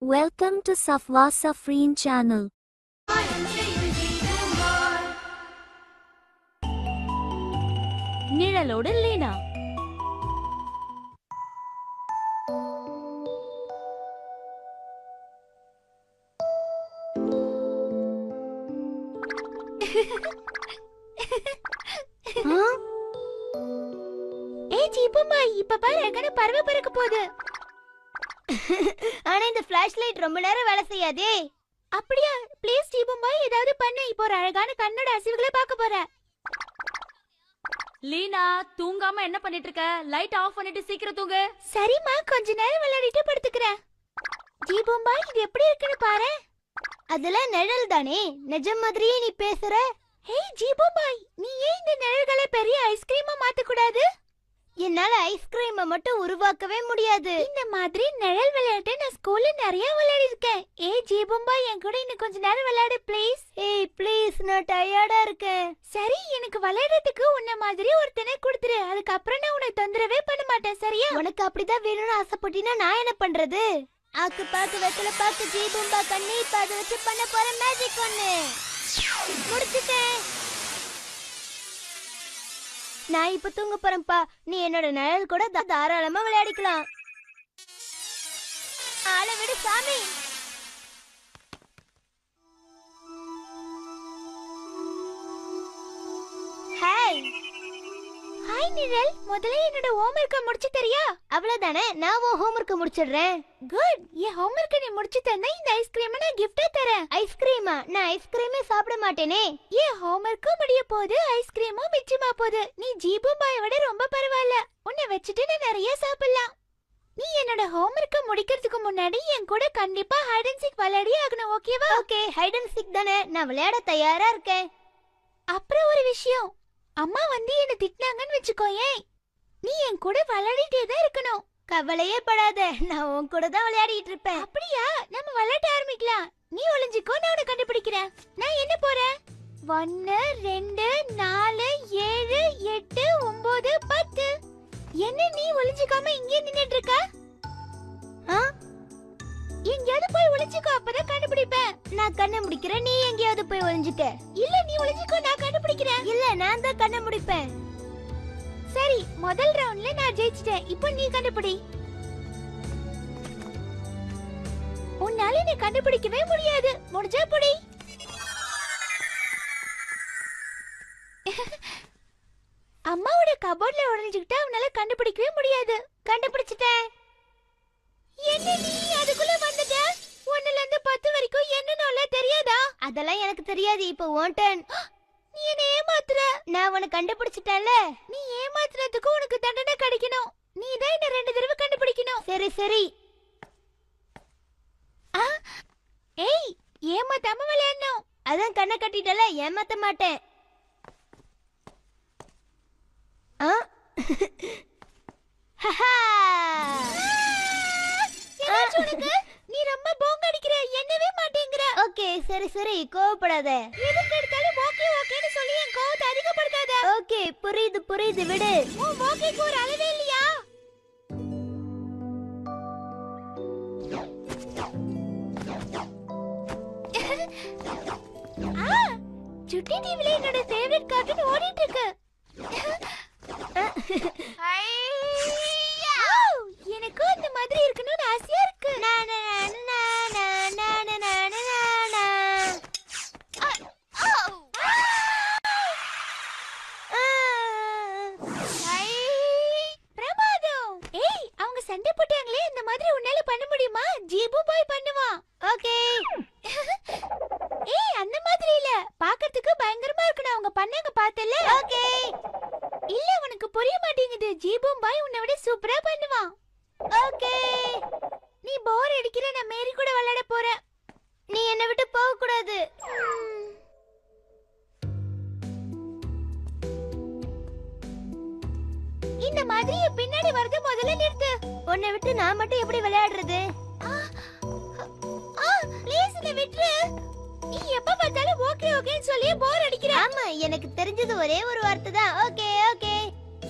Welcome to Safwa Safreen channel. நிழலோடு Leena. ஏய் ஜீபுமா, இப்ப பாரு எங்கன பறவை பறக்க போகுது. ஆனா இந்த ஃபிளாஷ் லைட் ரொம்ப நேரம் வேலை செய்யாதே. அப்படியா? ப்ளீஸ் ஜீபுமா, ஏதாவது பண்ணு. இப்போ ஒரு அழகான கண்ணோட அசைவுகளை பார்க்க போறேன். லீனா, தூங்காம என்ன பண்ணிட்டு இருக்க? லைட் ஆஃப் பண்ணிட்டு சீக்கிரம் தூங்கு. சரிம்மா, கொஞ்ச நேரம் விளையாடிட்டு படுத்துக்கிறேன். ஜீபுமா, இது எப்படி இருக்குன்னு பாரு. அதெல்லாம் நிழல் தானே, நிஜம் மாதிரியே நீ பேசுற. ஹேய் ஜீபுமாய், நீ ஏன் இந்த நிழல்களை பெரிய ஐஸ்கிரீமா மாத்த கூடாது? என்னால ஐஸ்கிரீமை மட்டும் உருவாக்கவே முடியாது. இந்த மாதிரி நிழல் விளையாட்டு நான் ஸ்கூல்ல நிறைய விளையாடி இருக்கேன். ஏய் ஜீபுமாய், என் கூட இன்னும் கொஞ்ச நேரம் விளையாடு ப்ளீஸ். ஏய் ப்ளீஸ், நான் டயர்டா இருக்கேன். சரி, எனக்கு விளையாடுறதுக்கு உன்ன மாதிரி ஒருத்தனை கொடுத்துரு. அதுக்கப்புறம் நான் உன்னை தொந்தரவே பண்ண மாட்டேன், சரியா? உனக்கு அப்படிதான் வேணும்னு ஆசைப்பட்டினா நான் என்ன பண்றது? ஆக்கு பாக்கு வெத்தல பாக்கு ஜீபும்பா கண்ணி, இப்ப அதை வச்சு பண்ண போற மேஜிக் ஒண்ணு முடிச்சுட்டேன். நான் இப்ப தூங்க போறேன்ப்பா. நீ என்னோட நிழல் கூட தாராளமா விளையாடிக்கலாம். ஆளை விடு சாமி. ஹாய் ஹாய் நிழல், முதல்ல என்னோட ஹோம்வொர்க்க முடிச்சு தரியா? அவ்வளவுதானே, நான் உன் ஹோம்வொர்க்க முடிச்சிடுறேன். குட். என் ஹோம்வொர்க்க நீ முடிச்சு தந்தா இந்த ஐஸ்கிரீமை நான் கிஃப்டா தரேன். ஐஸ்கிரீமா? நான் ஐஸ்கிரீமே சாப்பிட மாட்டேனே. என் ஹோம்வொர்க்கும் முடிய போகுது, ஐஸ்கிரீமும் மிச்சமா போகுது. நீ ஜீபுபாயை விட ரொம்ப பரவாயில்ல. உன்னை வச்சுட்டு நான் நிறைய சாப்பிடலாம். நீ என்னோட ஹோம்வொர்க்க முடிக்கிறதுக்கு முன்னாடி என் கூட கண்டிப்பா ஹைட் அண்ட் சீக் விளையாடி ஆகணும், ஓகேவா? ஓகே, ஹைட் அண்ட் சீக் தானே, நான் விளையாட தயாரா இருக்கேன். அப்புறம் ஒரு விஷயம், அம்மா வந்து என்ன திட்டினாங்கன்னு வச்சுக்கோயேன், நீ என் கூட விளையாடிட்டே தான் இருக்கணும். கவலையே படாத, நான் உன் கூட தான் விளையாடிட்டு இருப்பேன். அப்படியா? நம்ம விளையாட ஆரம்பிக்கலாம். நீ ஒளிஞ்சிக்கோ, நான் உன்னை கண்டுபிடிக்கிறேன். நான் என்ன போறேன்? 1 2 4 7 8 9 10. என்ன நீ ஒளிஞ்சிக்காம இங்கே நின்னுட்டு இருக்க? எங்கயாவது போய் ஒளிஞ்சிக்கோ, அப்பதான் கண்டுபிடிப்பேன். நான் கண்ணை முடிக்கிறேன், நீ எங்கேயாவது போய் ஒளிஞ்சுக்க. இல்ல, நீ ஒளிஞ்சிக்கோ, நான் கண்டுபிடிக்கிறேன். இல்ல, நான் தான் கண்ணை முடிப்பேன். சரி, முதல் ரவுண்ட்ல நான் ஜெயிச்சிட்டேன். இப்போ நீ கண்டுபிடி. உன்னால நீ கண்டுபிடிக்கவே முடியாது. முடிஞ்சா புடி. அம்மாவோட கபோர்ட்ல ஒளிஞ்சுக்கிட்டா அவனால கண்டுபிடிக்கவே முடியாது. கண்டுபிடிச்சிட்டேன். என்ன நீ அதுக்குள்ள வந்துட்ட? 1ல இருந்து 10 வரைக்கும் என்னன்னு தெரியாதா? அதெல்லாம் எனக்கு தெரியாது. இப்போ உன் டர்ன். நீ என்ன ஏமாத்துற. நான் உன்னை கண்டுபிடிச்சிட்டேன்ல. நீ ஏமாத்துறதுக்கு உனக்கு தண்டனை கிடைக்கணும். நீ தான் என்ன 2 தடவை கண்டுபிடிக்கணும். சரி சரி. ஏய், ஏமாத்தாம விளையாடணும். அதான் கண்ணை கட்டிட்டல, ஏமாத்த மாட்டேன். நீ ரொம்ப போங்க அடிக்கிற, என்னவே மாட்டேங்கற. ஓகே, சரி சரி, கோவப்படாத. எதுக்கு எடுத்தாலும் ஓகே ஓகேன்னு சொல்லி என் கோவத்தை அதிகப்படுத்தாத. ஓகே, புரியுது புரியுது, விடு. உன் ஓகேக்கு ஒரு அளவே இல்லையா? சுட்டி டிவில என்னோட ஃபேவரட் கார்ட்டூன் ஓடிட்டு இருக்கு. எனக்கு அந்த மாதிரி இருக்கணும்னு ஆசையா இருக்கு. பிரமாதம். ஏய், அவங்க சண்டை போட்டாங்களே, இந்த மாதிரி உன்னால பண்ண முடியுமா? ஜீபு பாய் பண்ணுவான். ஓகே. ஏய், அந்த மாதிரி இல்ல, பார்க்கிறதுக்கு பயங்கரமா இருக்கணும். அவங்க பண்ணாங்க பார்த்தல. ஓகே. இல்ல, உனக்கு புரிய மாட்டேங்குது. ஜீபு பாய் உன்னை விட சூப்பரா பண்ணுவான். ஓகே. நீ போர் அடிக்கிற, நான் மேரி கூட விளையாட போறேன். நீ என்னை விட்டு போக கூடாது. இந்த மாதிரி பின்னாடி வரது முதல்ல நிறுத்து. உன்னை விட்டு நான் மட்டும் எப்படி விளையாடுறது? ப்ளீஸ் என்ன விட்டுரு. நீ எப்ப பார்த்தாலும் ஓகே ஓகேன்னு சொல்லி போர் அடிக்கிற. ஆமா, எனக்கு தெரிஞ்சது ஒரே ஒரு வார்த்தை தான். Okay okay.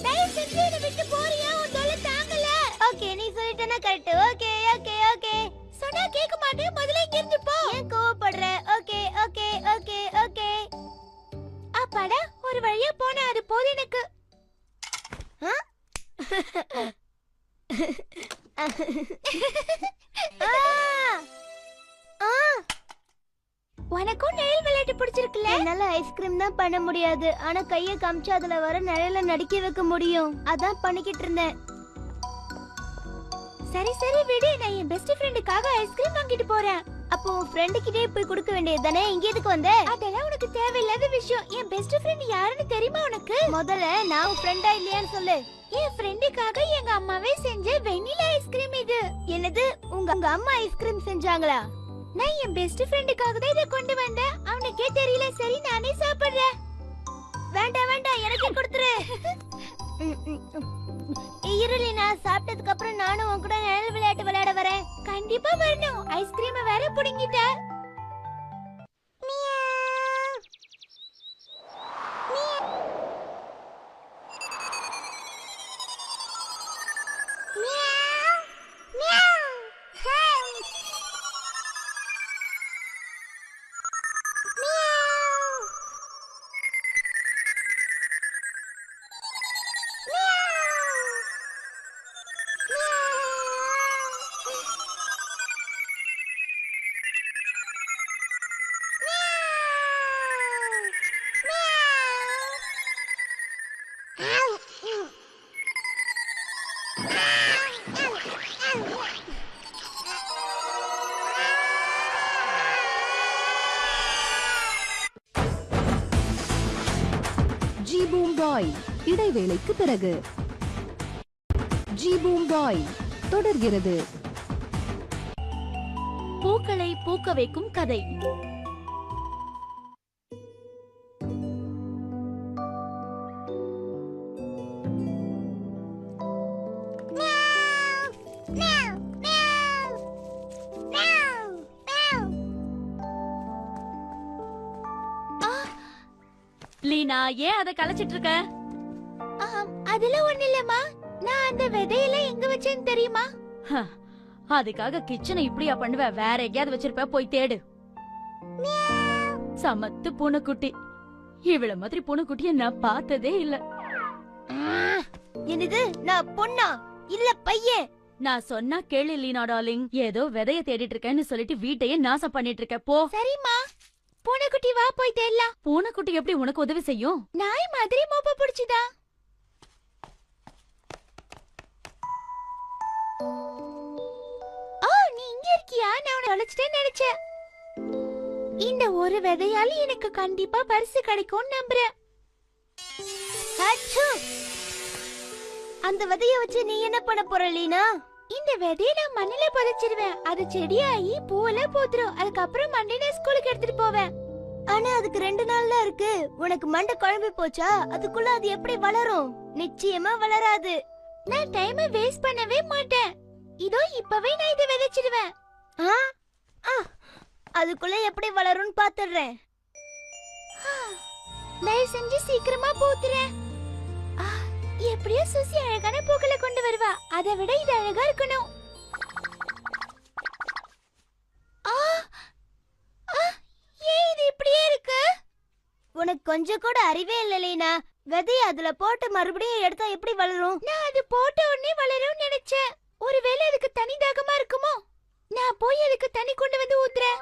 தயவு செஞ்சு என்ன விட்டு போறியா? உன் தொல்லை தாங்கல. ஓகே, நீ சொல்லிட்டேன்னா கரெக்ட். Okay okay okay. சொன்னா கேட்க மாட்டே, முதல்ல இங்க இருந்து போ. ஏன் கோவப்படுற? Okay okay okay okay. அப்பாடா, ஒரு வழியா போனா அது போதும் எனக்கு. உனக்கும் நிழல் விளையாட்டு பிடிச்சிருக்குல்ல? என்னால ஐஸ்கிரீம் தான் பண்ண முடியாது, ஆனா கைய காமிச்சு அதுல வர நிழல நடிக்க வைக்க முடியும். அதான் பண்ணிக்கிட்டு இருந்தேன். சரி சரி விடு, நான் என் பெஸ்ட் ஃப்ரெண்டுக்காக ஐஸ்கிரீம் வாங்கிட்டு போறேன். அப்போ உன் ஃப்ரெண்டு கிட்டே போய் கொடுக்க வேண்டியது தானே? இங்க எதுக்கு வந்த? அதெல்லாம் உனக்கு தேவையில்லாத விஷயம். என் பெஸ்ட் ஃப்ரெண்ட் யாருன்னு தெரியுமா உனக்கு? முதல்ல நான் உன் ஃப்ரெண்டா இல்லையான்னு சொல்லு. என் ஃப்ரெண்டுக்காக எங்க அம்மாவே செஞ்ச வெண்ணிலா ஐஸ்கிரீம் இது. என்னது? உங்க அம்மா ஐஸ்கிரீம் செஞ்சாங்களா? நான் என் பெஸ்ட் ஃப்ரெண்டுக்காக தான் இதை கொண்டு வந்தேன். அவனுக்கே தெரியல. சரி, நானே சாப்பிடுறேன். வேண்டாம் வேண்டாம், எனக்கே கொடுத்துரு. இருளி, நான் சாப்பிட்டதுக்கு அப்புறம் நானும் உன் கூட நிழல் விளையாட்டு விளையாட வரேன். கண்டிப்பா வரணும். ஐஸ்கிரீம் வேற புடுங்கிட்ட. ஜி பூம் பாய் இடைவேளைக்கு பிறகு. ஜி பூம் பாய் தொடர்கிறது. பூக்களை பூக்க வைக்கும் கதை. லீனா, ஏன் அதை கலைச்சிட்டு இருக்க? அதெல்லாம் ஒண்ணு இல்லம்மா. நான் அந்த விதையெல்லாம் எங்க வச்சேன்னு தெரியுமா? அதுக்காக கிச்சனை இப்படியா பண்ணுவ? வேற எங்கேயாவது வச்சிருப்ப, போய் தேடு. சமத்து பூனைக்குட்டி. இவ்வளவு மாதிரி பூனைக்குட்டிய நான் பார்த்ததே இல்ல. என்னது? நான் பொண்ணா இல்ல பையன்? நான் சொன்னா கேளு லீனா டார்லிங். ஏதோ விதைய தேடிட்டு இருக்கேன்னு சொல்லிட்டு வீட்டையே நாசம் பண்ணிட்டு இருக்க. போ. சரிம்மா. பூனைக்குட்டி வா, போய் தேடலாம். பூனைக்குட்டி எப்படி உனக்கு உதவி செய்யும்? நாய் மாதிரி மோப்ப பிடிச்சுதா? நீ இங்க இருக்கியா? நான் உன்னை தொலைச்சிட்டேன்னு நினைச்சேன். இந்த ஒரு விதையால எனக்கு கண்டிப்பா பரிசு கிடைக்கும்னு நம்புறேன். அந்த விதைய வச்சு நீ என்ன பண்ண போற லீனா? இந்த விதைய நான் மண்ணில புதைச்சிருவேன். அது செடியாகி பூவல பூத்துரும். அதுக்கப்புறம் மண்ணில ஸ்கூலுக்கு எடுத்துட்டு போவேன். ஆனா அதுக்கு 2 நாள் தான் இருக்கு. உனக்கு மண்டை குழம்பி போச்சா? அதுக்குள்ள அது எப்படி வளரும்? நிச்சயமா வளராது. நான் டைமை வேஸ்ட் பண்ணவே மாட்டேன். இதோ இப்பவே நான் இதை விதைச்சிடுவேன். அதுக்குள்ள எப்படி வளரும்னு பாத்துடுறேன். தயவு செஞ்சு சீக்கிரமா பூத்துறேன். எப்படியோ சுசி அழகான பூக்களை கொண்டு வருவா. அதை விட இது அழகா இருக்கணும். ஏன் இது இப்படியே இருக்கு? உனக்கு கொஞ்சம் கூட அறிவே இல்ல லீனா. விதைய அதுல போட்டு மறுபடியும் எடுத்தா எப்படி வளரும்? நான் அது போட்ட உடனே வளரும்னு நினைச்சேன். ஒருவேளை அதுக்கு தனி தாகமா இருக்குமோ? நான் போய் அதுக்கு தண்ணி கொண்டு வந்து ஊத்துறேன்.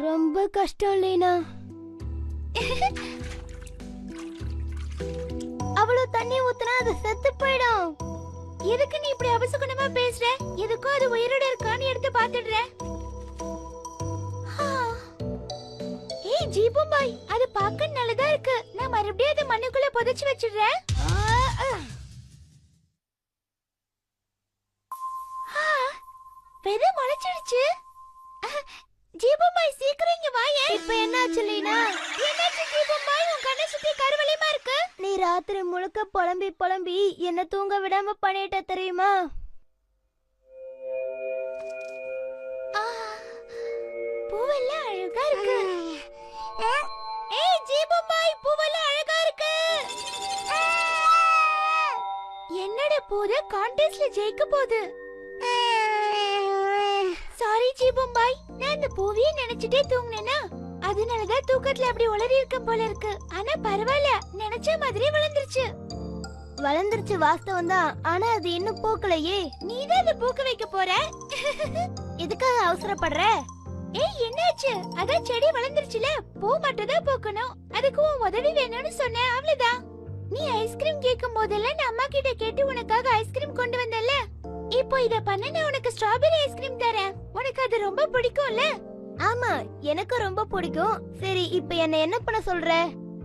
ரொம்ப கஷ்டம் லீனா. அவ்வளவு தண்ணி ஊத்துனா அது செத்து போயிடும். எதுக்கு நீ இப்படி அவசகுணமா பேசுற? எதுக்கும் அது உயிரோட இருக்கான்னு எடுத்து பாத்துடுறேன். ஏய் ஜீபும்பாய், அது பார்க்க நல்லதா இருக்கு. நான் மறுபடியும் அதை மண்ணுக்குள்ள புதைச்சு வச்சிடுறேன். விதை முளைச்சிடுச்சு. ஜீபும்பாய், சீக்கிரம் இங்க வாயே. இப்ப என்னாச்சு லீனா? என்னாச்சு ஜீபும்பாய்? உன் கண்ணை சுத்தி கருவளையமா இருக்கு. நீ ராத்திரி முழுக்க புலம்பி புலம்பி என்ன தூங்க விடாம பண்ணிட்ட தெரியுமா? பூவெல்லாம் அழகா இருக்கு. ஏய் ஜீபும்பாய், பூவெல்லாம் அழகா இருக்கு. என்னோட பூத கான்டெஸ்ட்ல ஜெயிக்க போகுது. சாரி ஜீபும்பாய், நான் அந்த பூவையே நினைச்சிட்டே தூங்குனேனா அதனாலதான் தூக்கத்துல அப்படி உளறி இருக்க போல இருக்கு. ஆனா பரவாயில்ல, நினைச்ச மாதிரி வளர்ந்துருச்சு. வளர்ந்துருச்சு வாஸ்தவம் தான், ஆனா அது இன்னும் பூக்கலையே. நீதான் அதை பூக்க வைக்க போற. எதுக்காக அவசரப்படுற? ஏய் என்னாச்சு? அதான் செடி வளர்ந்துருச்சுல, பூ மட்டும் தான் பூக்கணும். அதுக்கு உன் உதவி வேணும்னு சொன்னேன், அவ்வளவுதான். நீ ஐஸ்கிரீம் கேட்கும் போதெல்லாம் நான் அம்மா கிட்ட கேட்டு உனக்காக ஐஸ்கிரீம் கொண்டு வந்தேன்ல. இப்போ இத பண்ண நான் உனக்கு ஸ்ட்ராபெரி ஐஸ்கிரீம் தரேன். உனக்கு அது ரொம்ப பிடிக்கும்ல? ஆமா, எனக்கு ரொம்ப பிடிக்கும். சரி, இப்ப என்ன பண்ண சொல்ற?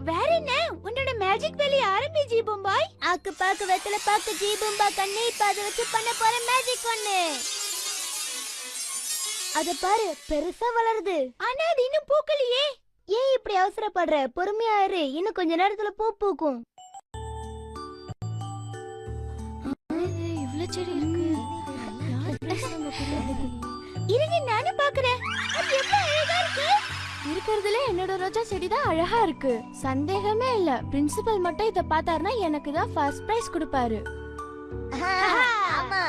வேற என்ன, உன்னோட மேஜிக் வேலைய ஆரம்பி ஜீபும்பாய். ஆக்கு பாக்கு வெத்தல பாக்கு ஜீபும்பா கண்ணே, இப்ப அதை வச்சு பண்ண போற மேஜிக் ஒண்ணு. அத பாரு, பெருசா வளருது. ஆனா அது இன்னும் பூக்கலையே. ஏன் இப்படி அவசரப்படுற? பொறுமையா இரு, இன்னும் கொஞ்ச நேரத்துல பூ பூக்கும். இவ்ளோ செடி இருக்கு. இருங்க நானும் பாக்குறேன். அது எவ்வளவு அழகா இருக்கு. இருக்கிறதுல என்னோட ரோஜா செடி தான் அழகா இருக்கு. சந்தேகமே இல்ல, பிரின்சிபல் மட்டும் இத பார்த்தாருன்னா எனக்கு தான் ஃபர்ஸ்ட் பிரைஸ் கொடுப்பாரு. ஆமா.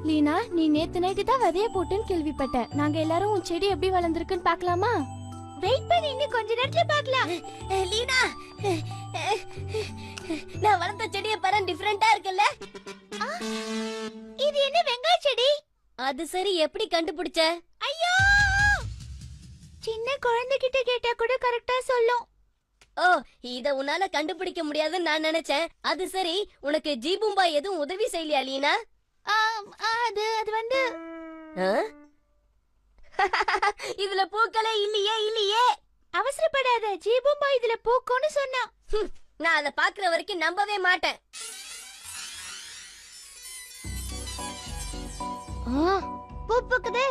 லீனா, நீ நேத்து நைட்டு தான் விதைய போட்டுன்னு கேள்விப்பட்டேன். நாங்க எல்லாரும் உன் செடி எப்படி வளர்ந்துருக்குன்னு பார்க்கலாமா? வெயிட் பண்ணி இன்னும் கொஞ்ச நேரத்துல பார்க்கலாம். லீனா, நான் வளர்த்த செடிய பாரு, டிஃபரெண்டா இருக்குல்ல? இது என்ன வெங்காய செடி? அது சரி, எப்படி கண்டுபிடிச்ச? ஐயோ! சின்ன குழந்தைகிட்ட கேட்டா கூட கரெக்டா சொல்லும். ஓ, இத உன்னால கண்டுபிடிக்க முடியாதுன்னு நான் நினைச்சேன். அது சரி, உனக்கு ஜீபும்பா எதுவும் உதவி செய்யலையா லீனா? அது வந்து இதுல பூக்களே இல்லையே. அவசரப்படாத, ஜீபும்பா இதுல பூக்கும்னு சொன்னா. நான் அத பாக்குற வரைக்கும் நம்பவே மாட்டேன். பூ பூக்குது.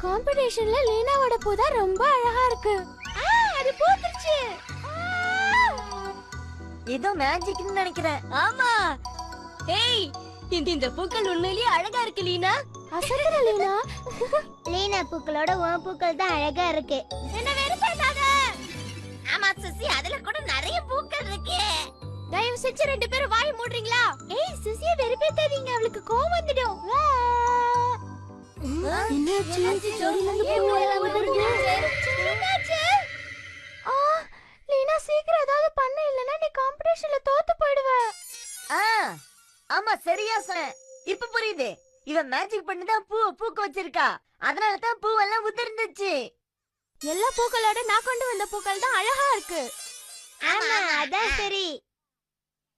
காம்படிஷன்ல லீனாவோட பூ தான் ரொம்ப அழகா இருக்கு. அது பூத்துருச்சு. ஏதோ மேஜிக்னு நினைக்கிறேன். ஆமா. ஏய், இந்த பூக்கள் உண்மையிலேயே அழகா இருக்கு லீனா. அசத்துற லீனா. லீனா, பூக்களோட உன் பூக்கள் தான் அழகா இருக்கு. என்ன வெறுப்பாதாத. ஆமா சுசி, அதுல கூட நிறைய பூக்கள் இருக்கு. தயவு செஞ்சு ரெண்டு பேரும் வாய் மூடுறீங்களா? ஏய் சுசிய வெறுப்பேத்தாதீங்க, அவளுக்கு கோவம் வந்துடும். என்னாச்சு? லீனா, சீக்கிரம் ஏதாவது பண்ண, இல்லனா நீ காம்படிஷன்ல தோத்து போய்டுவ. ஆமா, சரியா சொன்ன. இப்ப புரியுது. இவன் மேஜிக் பண்ணி தான் பூ பூக்க வச்சிருக்கா. அதனால தான் பூவெல்லாம் உதிர்ந்துச்சு. எல்லா பூக்களோட நான் கொண்டு வந்த பூக்கள் தான் அழகா இருக்கு. ஆமா, அதான் சரி.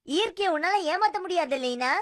இயற்கையை உன்னால ஏமாத்த முடியாது லீனா.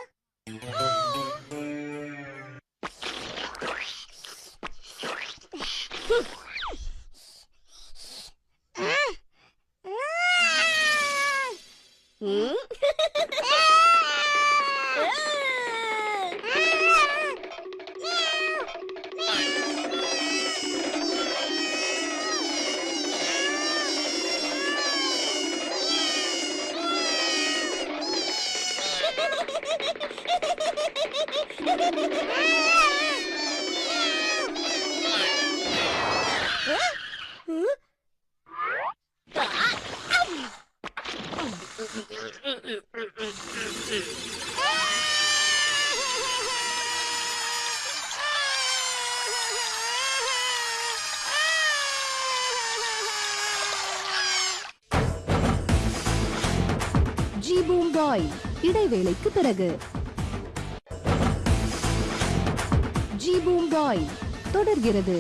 ஜீபூம் பாய் இடைவேளைக்கு பிறகு. ஜீபூம் பாய் தொடர்கிறது.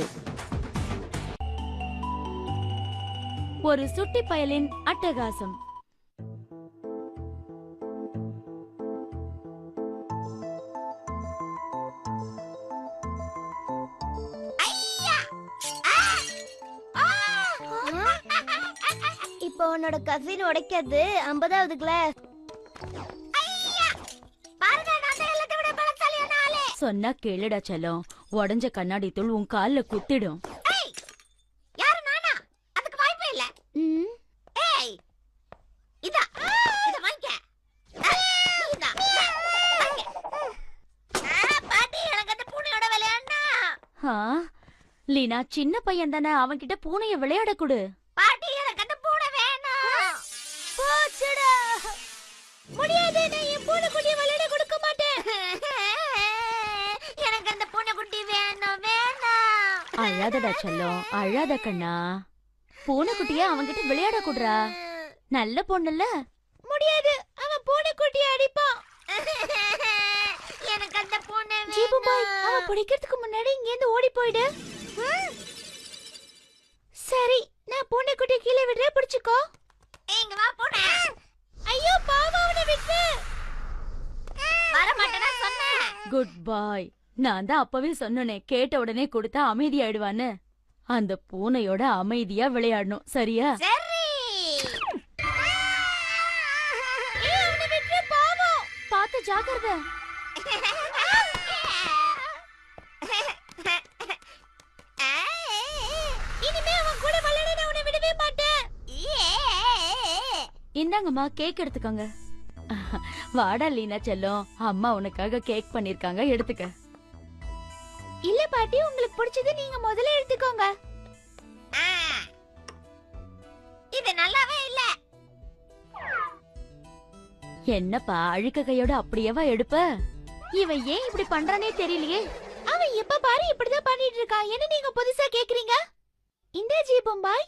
ஒரு சுட்டி பயலின் அட்டகாசம். இப்போ உன்னோட கசின் உடைக்கிறது 50வது கிளாஸ். சொன்னா கேளுடா செல்லம், உடஞ்ச கண்ணாடி தூள் உன் கால்ல குத்திடும். யாரு நானா? அதுக்கு வாய்ப்பே இல்ல. ஏய் இதா இத வாங்க. இதா வாங்க. பாட்டி, எனக்கு அந்த பூனையோட விளையாடனா. லீனா, சின்ன பையன் தானே, அவன்கிட்ட பூனைய விளையாட கொடு. பாட்டி, எனக்கு அந்த பூனை வேணாம். போச்சுடா. முடியாது, நான் என் பூனை குட்டியை விளையாட கொடுக்க மாட்டேன். எனக்கு அந்த பூனை அழாதடா செல்லம், அழாத கண்ணா. பூனைக்குட்டிய அவன்கிட்ட விளையாட கூடுறா. நல்ல பொண்ணுல்ல. முடியாது, அவன் பூனைக்குட்டியை அடிப்பான். எனக்கு அந்த பூனை ஜீபு பாய், அவன் பிடிக்கிறதுக்கு முன்னாடி இங்க இருந்து ஓடி போயிடு. சரி, நான் பூனைக்குட்டியை கீழே விடுறேன், பிடிச்சுக்கோ. இங்க வா பூனை. ஐயோ பாவம், அவனை விட்டு. வர மாட்டேனா சொன்னேன். குட் பாய். நான் தான் அப்பவே சொன்னனே, கேட்ட உடனே கொடுத்தா அமைதியாயிடுவான்னு. அந்த பூனையோட அமைதியா விளையாடணும், சரியா? சரி. ஏய், அவனை விட்டு, பாவம். பார்த்து ஜாக்கிரதை. இனிமே அவன் கூட விளையாட நான் உன்னை விடவே மாட்டேன். இந்தாங்கம்மா, கேக் எடுத்துக்கோங்க. வாடா லீனா செல்லம், அம்மா உனக்காக கேக் பண்ணிருக்காங்க, எடுத்துக்க. இல்ல பாட்டி, உங்களுக்கு பிடிச்சது நீங்க முதல்ல எடுத்துக்கோங்க. இது நல்லாவே இல்ல. என்னப்பா அழுக்க கையோட அப்படியேவா எடுப்ப? இவன் ஏன் இப்படி பண்றானே தெரியலையே. அவன் எப்ப பாரு இப்படிதான் பண்ணிட்டு இருக்கான். என்ன நீங்க புதுசா கேக்குறீங்க? இந்த ஜீபம் பாய்.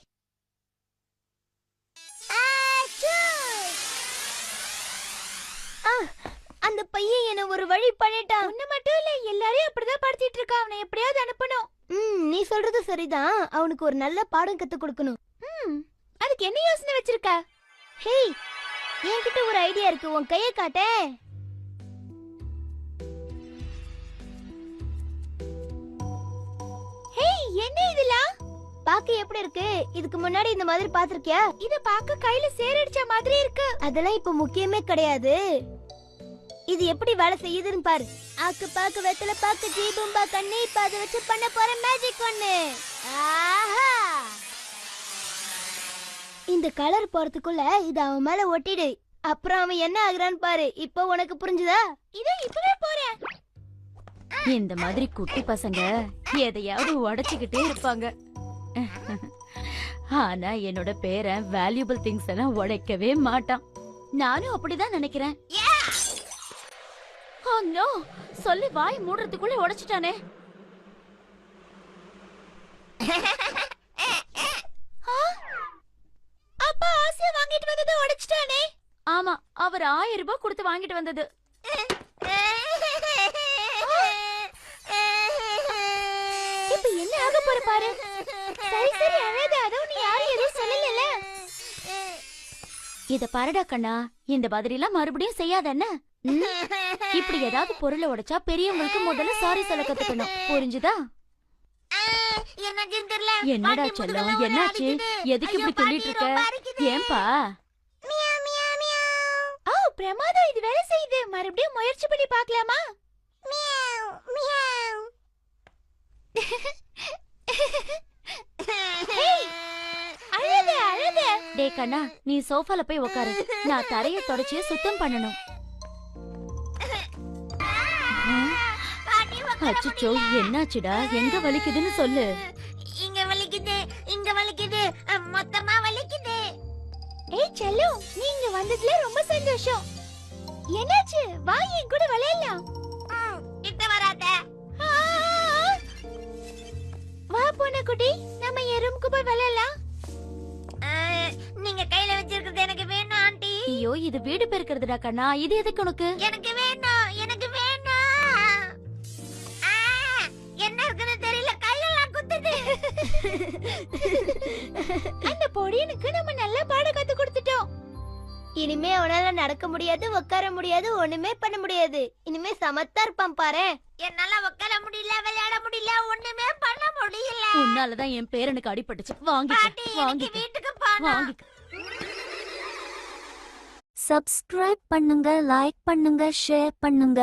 அந்த பையன் என்ன ஒரு வழி பண்ணிட்டான். உன்ன மட்டும் இல்ல, எல்லாரையும் அப்படிதான் படுத்திட்டு இருக்கான். அவனை எப்படியாவது அனுப்பணும். நீ சொல்றது சரிதான். அவனுக்கு ஒரு நல்ல பாடம் கத்து கொடுக்கணும். அதுக்கு என்ன யோசனை வச்சிருக்க? ஹேய், என்கிட்ட ஒரு ஐடியா இருக்கு. உன் கையை காட்டே. ஹேய், என்ன இதெல்லாம்? பாக்க எப்படி இருக்கு? இதுக்கு முன்னாடி இந்த மாதிரி பாத்திருக்கியா? இத பாக்க கையில சேரடிச்ச மாதிரி இருக்கு. அதெல்லாம் இப்ப முக்கியமே கிடையாது. இது எப்படி வேலை செய்யுதுன்னு பாரு. ஆக்கு பாக்கு வெத்தல பாக்கு ஜீபும்பா கண்ணி, இப்ப அதை வச்சு பண்ண போற மேஜிக் ஒண்ணு. ஆஹா, இந்த கலர் போறதுக்குள்ள இது அவன் மேல ஒட்டிடு. அப்புறம் அவன் என்ன ஆகுறான்னு பாரு. இப்போ உனக்கு புரிஞ்சுதா? இதோ இப்பவே போறேன். இந்த மாதிரி குட்டி பசங்க எதையாவது உடைச்சுக்கிட்டே இருப்பாங்க. ஆனா என்னோட பேரன் வேல்யூபிள் திங்ஸ் எல்லாம் உடைக்கவே மாட்டான். நானும் அப்படிதான் நினைக்கிறேன். Oh no! சொல்லி வாய் மூடுறதுக்குள்ள உடைச்சிட்டானே. அப்பா ஆசையா வாங்கிட்டு வந்ததை உடைச்சிட்டானே. ஆமா, அவர் 1000 ரூபாய் கொடுத்து வாங்கிட்டு வந்தது. இப்ப என்ன ஆக போற பாரு. சரி சரி, அழாத. அதோ நீ யாரும் எதுவும் சொல்லல. இத பாருடா கண்ணா, இந்த மாதிரி எல்லாம் மறுபடியும் செய்யாத என்ன. இப்படி ஏதாவது பொருளை உடைச்சா பெரியவங்களுக்கு முதல்ல சாரி சொல்ல கத்துக்கணும், புரிஞ்சுதா? எனக்கு தெரியல. என்னடா செல்லம், என்னாச்சு? எதுக்கு இப்படி துள்ளிட்டு இருக்க? ஏன்பா? ஓ பிரமாதம், இது வேலை செய்யுது. மறுபடியும் முயற்சி பண்ணி பார்க்கலாமா? அழாத அழாத. டே கண்ணா, நீ சோஃபால போய் உட்காரு. நான் தரைய தொடச்சி சுத்தம் பண்ணணும். அச்சச்சோ, என்னாச்சுடா? எங்க வலிக்குதுன்னு சொல்லு. இங்க வலிக்குது, இங்க வலிக்குது, மொத்தமா வலிக்குது. ஏய் செல்லு, நீ இங்க வந்ததுல ரொம்ப சந்தோஷம். என்னாச்சு? வா என் கூட விளையாடலாம். கிட்ட வராத. வா பூனைக்குட்டி, நம்ம என் ரூமுக்கு போய் விளையாடலாம். நீங்க கையில வச்சிருக்கிறது எனக்கு வேணும் ஆண்டி. ஐயோ, இது வீடு பெருக்கிறதுடா கண்ணா. இது எதுக்கு உனக்கு? எனக்கு வேணும், எனக்கு வேணும். என்ன இருக்குன்னு தெரியல, கையெல்லாம் குத்துது. அந்த பொடியனுக்கு நம்ம நல்ல பாடம் கத்து கொடுத்துட்டோம். இனிமே அவனால நடக்க முடியாது, உட்கார முடியாது, ஒண்ணுமே பண்ண முடியாது. இனிமே சமத்தா இருப்பான் பாரு. என்னால உட்கார முடியல, விளையாட முடியல, ஒண்ணுமே பண்ண முடியல. உன்னாலதான் என் பேரனுக்கு அடிபட்டுச்சு. வாங்கிக்க, பாட்டி, எனக்கு வாங்கிக்க, வீட்டுக்கு போகணும். வாங்கிக்க. சப்ஸ்கிரைப் பண்ணுங்க, லைக் பண்ணுங்க, ஷேர் பண்ணுங்க.